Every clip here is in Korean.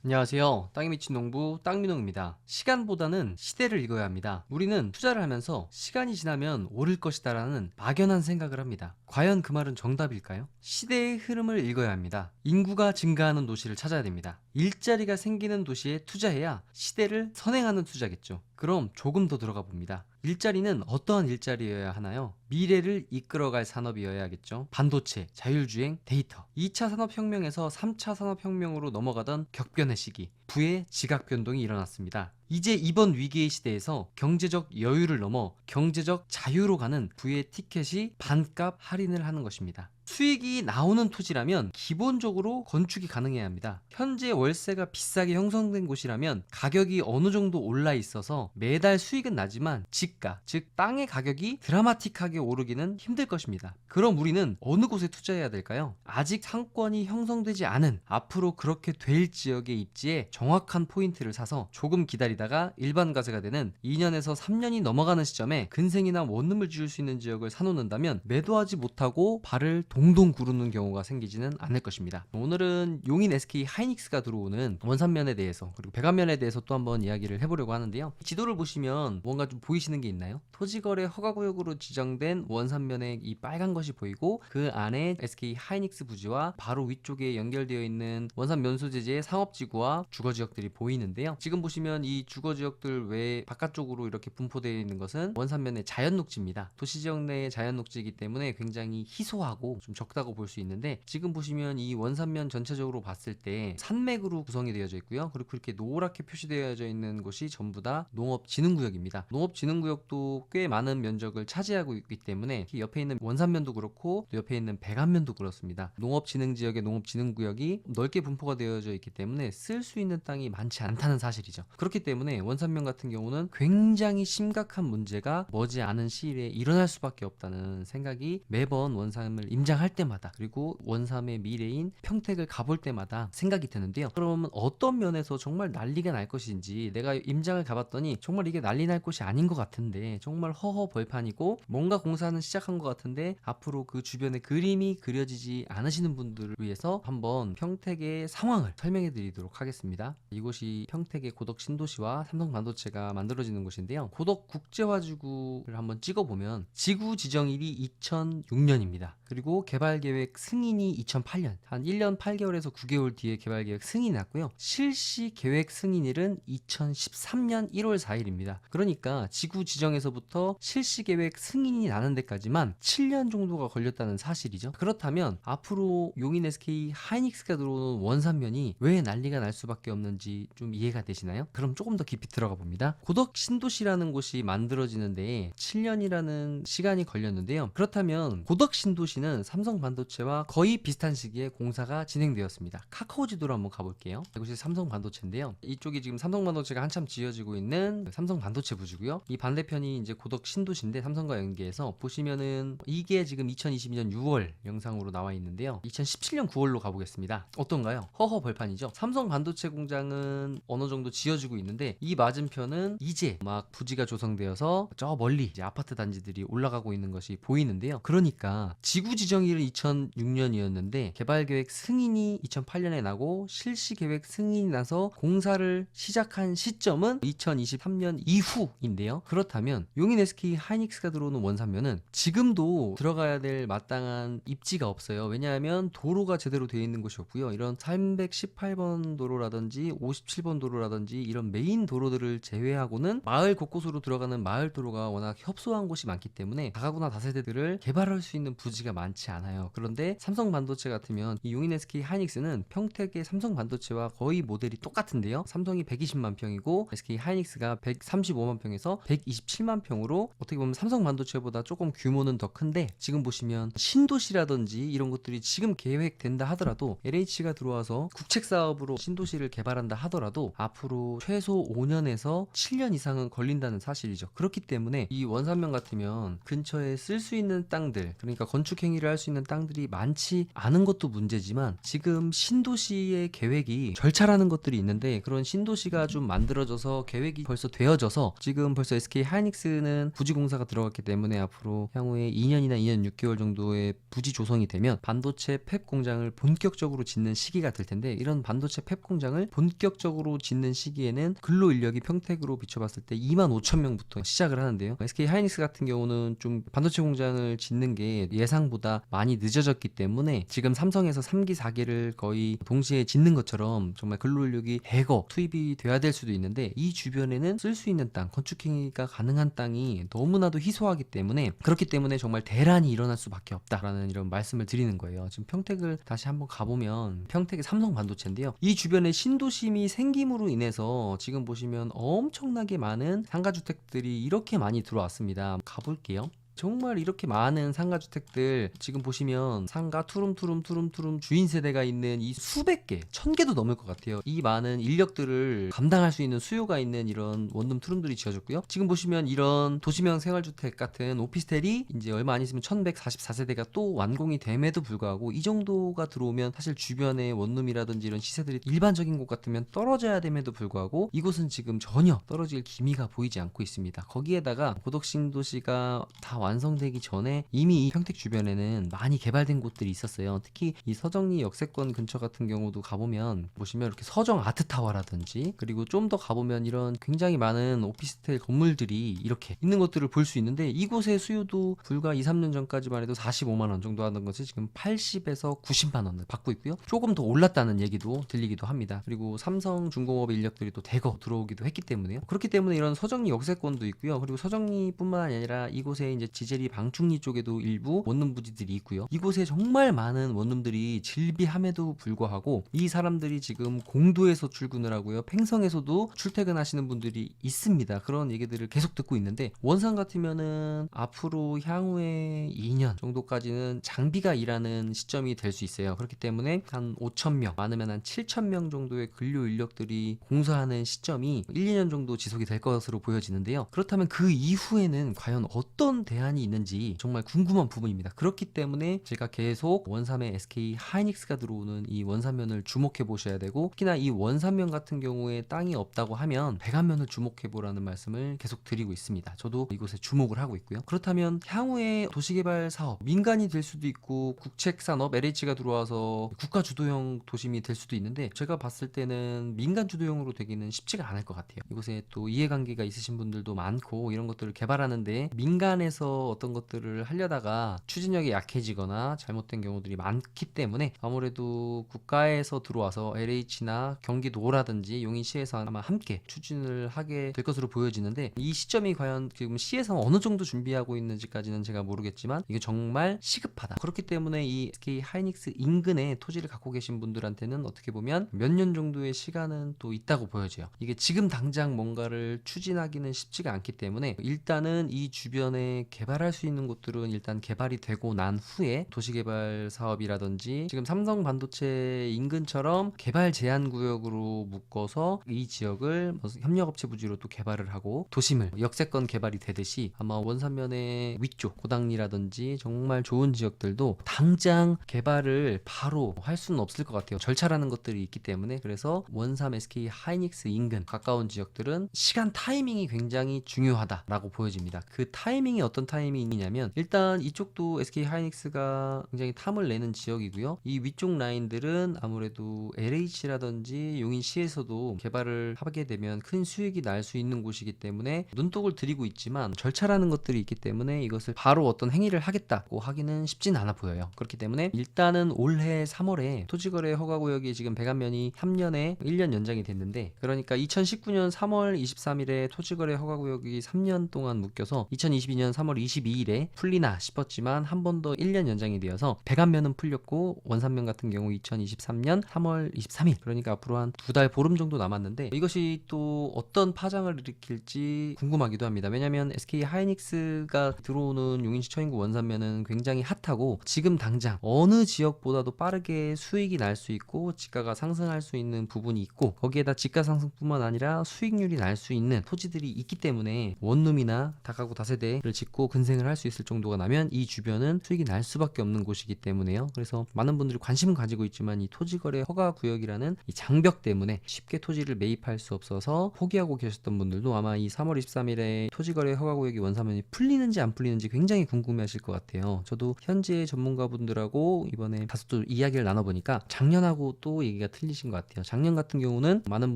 안녕하세요. 땅에 미친 농부 땅민홍입니다. 시간보다는 시대를 읽어야 합니다. 우리는 투자를 하면서 시간이 지나면 오를 것이다라는 막연한 생각을 합니다. 과연 그 말은 정답일까요? 시대의 흐름을 읽어야 합니다. 인구가 증가하는 도시를 찾아야 됩니다. 일자리가 생기는 도시에 투자해야 시대를 선행하는 투자겠죠. 그럼 조금 더 들어가 봅니다. 일자리는 어떠한 일자리여야 하나요? 미래를 이끌어갈 산업이어야겠죠. 반도체, 자율주행, 데이터. 2차 산업혁명에서 3차 산업혁명으로 넘어가던 격변의 시기, 부의 지각 변동이 일어났습니다. 이제 이번 위기의 시대에서 경제적 여유를 넘어 경제적 자유로 가는 부의 티켓이 반값 할인을 하는 것입니다. 수익이 나오는 토지라면 기본적으로 건축이 가능해야 합니다. 현재 월세가 비싸게 형성된 곳이라면 가격이 어느 정도 올라 있어서 매달 수익은 나지만 지가, 즉 땅의 가격이 드라마틱하게 오르기는 힘들 것입니다. 그럼 우리는 어느 곳에 투자해야 될까요? 아직 상권이 형성되지 않은, 앞으로 그렇게 될 지역의 입지에 정확한 포인트를 사서 조금 기다리다가 일반 과세가 되는 2년에서 3년이 넘어가는 시점에 근생이나 원룸을 지을 수 있는 지역을 사놓는다면 매도하지 못하고 발을 동동 구르는 경우가 생기지는 않을 것입니다. 오늘은 용인 SK 하이닉스가 들어오는 원산면에 대해서, 그리고 백안면에 대해서 또 한번 이야기를 해보려고 하는데요. 지도를 보시면 뭔가 좀 보이시는 게 있나요? 토지거래 허가구역으로 지정된 원산면에 이 빨간 것이 보이고, 그 안에 SK 하이닉스 부지와 바로 위쪽에 연결되어 있는 원산 면소재지의 상업지구와 주거지역들이 보이는데요. 지금 보시면 이 주거지역들 외 바깥쪽으로 이렇게 분포되어 있는 것은 원산면의 자연녹지입니다. 도시지역 내의 자연녹지이기 때문에 굉장히 희소하고 좀 적다고 볼 수 있는데, 지금 보시면 이 원산면 전체적으로 봤을 때 산맥으로 구성이 되어져 있고요. 그리고 그렇게 노랗게 표시되어져 있는 곳이 전부 다 농업진흥구역입니다. 농업진흥구역도 꽤 많은 면적을 차지하고 있기 때문에 옆에 있는 원산면도 그렇고 또 옆에 있는 백안면도 그렇습니다. 농업진흥지역의 농업진흥구역이 넓게 분포가 되어져 있기 때문에 쓸 수 있는 땅이 많지 않다는 사실이죠. 그렇기 때문에 원산면 같은 경우는 굉장히 심각한 문제가 머지않은 시일에 일어날 수밖에 없다는 생각이 매번 원산을 임장할 때마다, 그리고 원삼의 미래인 평택을 가볼 때마다 생각이 드는데요. 그러면 어떤 면에서 정말 난리가 날 것인지, 내가 임장을 가봤더니 정말 이게 난리 날 곳이 아닌 것 같은데, 정말 허허벌판이고 뭔가 공사는 시작한 것 같은데 앞으로 그 주변에 그림이 그려지지 않으시는 분들을 위해서 한번 평택의 상황을 설명해 드리도록 하겠습니다. 이곳이 평택의 고덕 신도시와 삼성반도체가 만들어지는 곳인데요. 고덕 국제화지구를 한번 찍어보면 지구 지정일이 2006년입니다. 그리고 개발계획 승인이 2008년, 한 1년 8개월에서 9개월 뒤에 개발계획 승인이 났고요. 실시 계획 승인일은 2013년 1월 4일입니다. 그러니까 지구 지정에서부터 실시 계획 승인이 나는 데까지만 7년 정도가 걸렸다는 사실이죠. 그렇다면 앞으로 용인 SK 하이닉스가 들어오는 원산면이 왜 난리가 날 수밖에 없는지 좀 이해가 되시나요? 그럼 조금 더 깊이 들어가 봅니다. 고덕 신도시라는 곳이 만들어지는데 7년이라는 시간이 걸렸는데요. 그렇다면 고덕 신도시는 삼성 반도체와 거의 비슷한 시기에 공사가 진행되었습니다. 카카오 지도로 한번 가볼게요. 이곳이 삼성 반도체인데요. 이쪽이 지금 삼성 반도체가 한참 지어지고 있는 삼성 반도체 부지고요. 이 반대편이 이제 고덕 신도시인데, 삼성과 연계해서 보시면은 이게 지금 2022년 6월 영상으로 나와 있는데요. 2017년 9월로 가보겠습니다. 어떤가요? 허허벌판이죠. 삼성 반도체 공장은 어느 정도 지어지고 있는데, 이 맞은편은 이제 막 부지가 조성되어서 저 멀리 이제 아파트 단지들이 올라가고 있는 것이 보이는데요. 그러니까 지구 지정일은 2006년이었는데 개발계획 승인이 2008년에 나고 실시계획 승인이 나서 공사를 시작한 시점은 2023년 이후인데요. 그렇다면 용인 SK 하이닉스가 들어오는 원산면은 지금도 들어가야 될 마땅한 입지가 없어요. 왜냐하면 도로가 제대로 되어 있는 곳이 없고요. 이런 318번 도로라든지 57번 도로라든지 이런 메인 도로들을 제외하고는 마을 곳곳으로 들어가는 마을 도로가 워낙 협소한 곳이 많기 때문에 다가구나 다세대들을 개발할 수 있는 부지가 많지 않아요. 그런데 삼성 반도체 같으면 이 용인 SK 하이닉스는 평택의 삼성 반도체와 거의 모델이 똑같은데요. 삼성이 120만 평이고 SK 하이닉스가 135만 평에서 127만 평으로 어떻게 보면 삼성 반도체보다 조금 규모는 더 큰데, 지금 보시면 신도시라든지 이런 것들이 지금 계획된다 하더라도, LH가 들어와서 국책 사업으로 신도시를 개발한다 하더라도 앞으로 최소 5년에서 7년 이상은 걸린다는 사실이죠. 그렇기 때문에 이 원산면 같으면 근처에 쓸 수 있는 땅들, 그러니까 건축 행위를 할 수 있는 땅들이 많지 않은 것도 문제지만, 지금 신도시의 계획이 절차라는 것들이 있는데, 그런 신도시가 좀 만들어져서 계획이 벌써 되어져서 지금 벌써 SK 하이닉스는 부지 공사가 들어갔기 때문에 앞으로 향후에 2년이나 2년 6개월 정도의 부지 조성이 되면 반도체 팹 공장을 본격적으로 짓는 시기가 될 텐데, 이런 반도체 팹 공장을 본격적으로 짓는 시기에는 근로 인력이 평택으로 비춰봤을 때 25,000명부터 시작을 하는데요. SK 하이닉스 같은 경우는 좀 반도체 공장을 짓는 게 예상보다 많이 늦어졌기 때문에 지금 삼성에서 3기 4기를 거의 동시에 짓는 것처럼 정말 근로 인력이 대거 투입이 돼야 될 수도 있는데, 이 주변에는 쓸 수 있는 땅, 건축행위가 가능한 땅이 너무나도 희소하기 때문에, 그렇기 때문에 정말 대란이 일어날 수밖에 없다라는 이런 말씀을 드리는 거예요. 지금 평택을 다시 한번 가보면 평택의 삼성 반도체인데요, 이 주변에 신도심이 생김으로 인해서 지금 보시면 엄청나게 많은 상가주택들이 이렇게 많이 들어왔습니다. 가볼게요. 정말 이렇게 많은 상가주택들, 지금 보시면 상가 투룸투룸 주인 세대가 있는 이 수백 개, 1000개도 넘을 것 같아요. 이 많은 인력들을 감당할 수 있는 수요가 있는 이런 원룸 투룸들이 지어졌고요. 지금 보시면 이런 도시명 생활주택 같은 오피스텔이 이제 얼마 안 있으면 1144세대가 또 완공이 됨에도 불구하고, 이 정도가 들어오면 사실 주변의 원룸이라든지 이런 시세들이 일반적인 곳 같으면 떨어져야 됨에도 불구하고, 이곳은 지금 전혀 떨어질 기미가 보이지 않고 있습니다. 거기에다가 고덕신도시가 다 완성되기 전에 이미 이 평택 주변에는 많이 개발된 곳들이 있었어요. 특히 이 서정리 역세권 근처 같은 경우도 가보면 보시면 이렇게 서정 아트타워라든지, 그리고 좀 더 가보면 이런 굉장히 많은 오피스텔 건물들이 이렇게 있는 것들을 볼 수 있는데, 이곳의 수요도 불과 2, 3년 전까지만 해도 45만원 정도 하던 것이 지금 80에서 90만원을 받고 있고요. 조금 더 올랐다는 얘기도 들리기도 합니다. 그리고 삼성중공업 인력들이 또 대거 들어오기도 했기 때문에요. 그렇기 때문에 이런 서정리 역세권도 있고요. 그리고 서정리뿐만 아니라 이곳에 이제 지제리 방충리 쪽에도 일부 원룸 부지들이 있고요. 이곳에 정말 많은 원룸들이 질비함에도 불구하고 이 사람들이 지금 공도에서 출근을 하고요, 팽성에서도 출퇴근하시는 분들이 있습니다. 그런 얘기들을 계속 듣고 있는데, 원산 같으면은 앞으로 향후에 2년 정도까지는 장비가 일하는 시점이 될 수 있어요. 그렇기 때문에 한 5,000명, 많으면 한 7,000명 정도의 근로 인력들이 공사하는 시점이 1, 2년 정도 지속이 될 것으로 보여지는데요. 그렇다면 그 이후에는 과연 어떤 대안이 있는지 정말 궁금한 부분입니다. 그렇기 때문에 제가 계속 원삼의 SK 하이닉스가 들어오는 이 원산면을 주목해 보셔야 되고, 특히나 이 원산면 같은 경우에 땅이 없다고 하면 백안면을 주목해 보라는 말씀을 계속 드리고 있습니다. 저도 이곳에 주목을 하고 있고요. 그렇다면 향후에 도시개발 사업, 민간이 될 수도 있고 국책산업 LH가 들어와서 국가 주도형 도심이 될 수도 있는데, 제가 봤을 때는 민간 주도형으로 되기는 쉽지가 않을 것 같아요. 이곳에 또 이해관계가 있으신 분들도 많고, 이런 것들을 개발하는데 민간에서 어떤 것들을 하려다가 추진력이 약해지거나 잘못된 경우들이 많기 때문에, 아무래도 국가에서 들어와서 LH나 경기도라든지 용인시에서 아마 함께 추진을 하게 될 것으로 보여지는데, 이 시점이 과연 지금 시에서 어느 정도 준비하고 있는지까지는 제가 모르겠지만 이게 정말 시급하다. 그렇기 때문에 이 SK 하이닉스 인근에 토지를 갖고 계신 분들한테는 어떻게 보면 몇 년 정도의 시간은 또 있다고 보여져요. 이게 지금 당장 뭔가를 추진하기는 쉽지가 않기 때문에, 일단은 이 주변에 개발할 수 있는 곳들은 일단 개발이 되고 난 후에 도시개발 사업이라든지, 지금 삼성 반도체 인근처럼 개발 제한 구역으로 묶어서 이 지역을 협력업체 부지로 또 개발을 하고 도심을 역세권 개발이 되듯이, 아마 원산면의 위쪽 고당리라든지 정말 좋은 지역들도 당장 개발을 바로 할 수는 없을 것 같아요. 절차라는 것들이 있기 때문에. 그래서 원삼 SK 하이닉스 인근 가까운 지역들은 시간 타이밍이 굉장히 중요하다라고 보여집니다. 그 타이밍이 어떤 타이밍이냐면, 일단 이쪽도 SK 하이닉스가 굉장히 탐을 내는 지역이고요. 이 위쪽 라인들은 아무래도 LH라든지 용인시에서도 개발을 하게 되면 큰 수익이 날 수 있는 곳이기 때문에 눈독을 들이고 있지만, 절차라는 것들이 있기 때문에 이것을 바로 어떤 행위를 하겠다고 하기는 쉽진 않아 보여요. 그렇기 때문에 일단은 올해 3월에 토지거래 허가구역이 지금 백안면이 3년에 1년 연장이 됐는데, 그러니까 2019년 3월 23일에 토지거래 허가구역이 3년 동안 묶여서 2022년 3월 22일에 풀리나 싶었지만 한 번 더 1년 연장이 되어서 백안면은 풀렸고, 원산면 같은 경우 2023년 3월 23일, 그러니까 앞으로 한 2달 보름 정도 남았는데, 이것이 또 어떤 파장을 일으킬지 궁금하기도 합니다. 왜냐면 SK 하이닉스가 들어오는 용인시 처인구 원산면은 굉장히 핫하고, 지금 당장 어느 지역보다도 빠르게 수익이 날 수 있고 지가가 상승할 수 있는 부분이 있고, 거기에다 지가 상승뿐만 아니라 수익률이 날 수 있는 토지들이 있기 때문에 원룸이나 다가구 다세대를 짓고 먹고 근생을 할 수 있을 정도가 나면 이 주변은 수익이 날 수밖에 없는 곳이기 때문에요. 그래서 많은 분들이 관심은 가지고 있지만 이 토지거래 허가구역이라는 이 장벽 때문에 쉽게 토지를 매입할 수 없어서 포기하고 계셨던 분들도 아마 이 3월 23일에 토지거래 허가구역이 원사면이 풀리는지 안 풀리는지 굉장히 궁금해하실 것 같아요. 저도 현재 전문가분들하고 이번에 다소 또 이야기를 나눠보니까 작년하고 또 얘기가 틀리신 것 같아요. 작년 같은 경우는 많은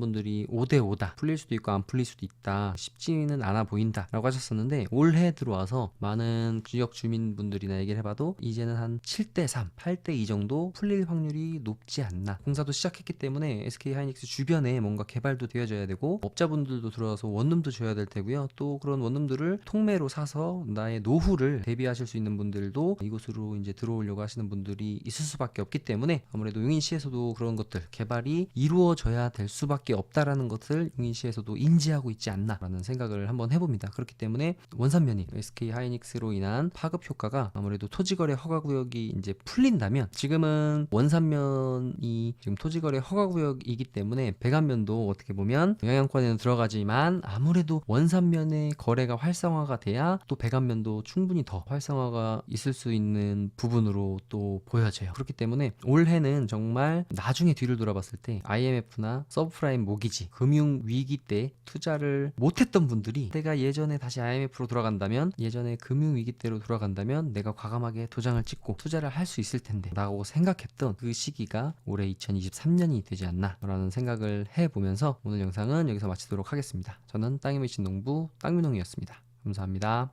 분들이 5대5다, 풀릴 수도 있고 안 풀릴 수도 있다, 쉽지는 않아 보인다 라고 하셨었는데, 올해 들어와서 많은 지역 주민분들이나 얘기를 해봐도 이제는 한 7대3, 8대2 정도 풀릴 확률이 높지 않나. 공사도 시작했기 때문에 SK 하이닉스 주변에 뭔가 개발도 되어져야 되고 업자분들도 들어와서 원룸도 줘야 될 테고요. 또 그런 원룸들을 통매로 사서 나의 노후를 대비하실 수 있는 분들도 이곳으로 이제 들어오려고 하시는 분들이 있을 수밖에 없기 때문에 아무래도 용인시에서도 그런 것들 개발이 이루어져야 될 수밖에 없다라는 것을 용인시에서도 인지하고 있지 않나라는 생각을 한번 해봅니다. 그렇기 때문에 원산면이 SK 하이닉스로 인한 파급 효과가 아무래도 토지거래 허가구역이 이제 풀린다면, 지금은 원산면이 지금 토지거래 허가구역이기 때문에 배관면도 어떻게 보면 영향권에는 들어가지만 아무래도 원산면의 거래가 활성화가 돼야 또 배관면도 충분히 더 활성화가 있을 수 있는 부분으로 또 보여져요. 그렇기 때문에 올해는 정말 나중에 뒤를 돌아봤을 때 IMF나 서브프라임 모기지 금융 위기 때 투자를 못했던 분들이 내가 예전에 다시 IMF로 돌아간다면, 예전에 금융 위기 때로 돌아간다면 내가 과감하게 도장을 찍고 투자를 할 수 있을 텐데 라고 생각했던 그 시기가 올해 2023년이 되지 않나 라는 생각을 해보면서 오늘 영상은 여기서 마치도록 하겠습니다. 저는 땅에 맺힌 농부 땅민홍이었습니다. 감사합니다.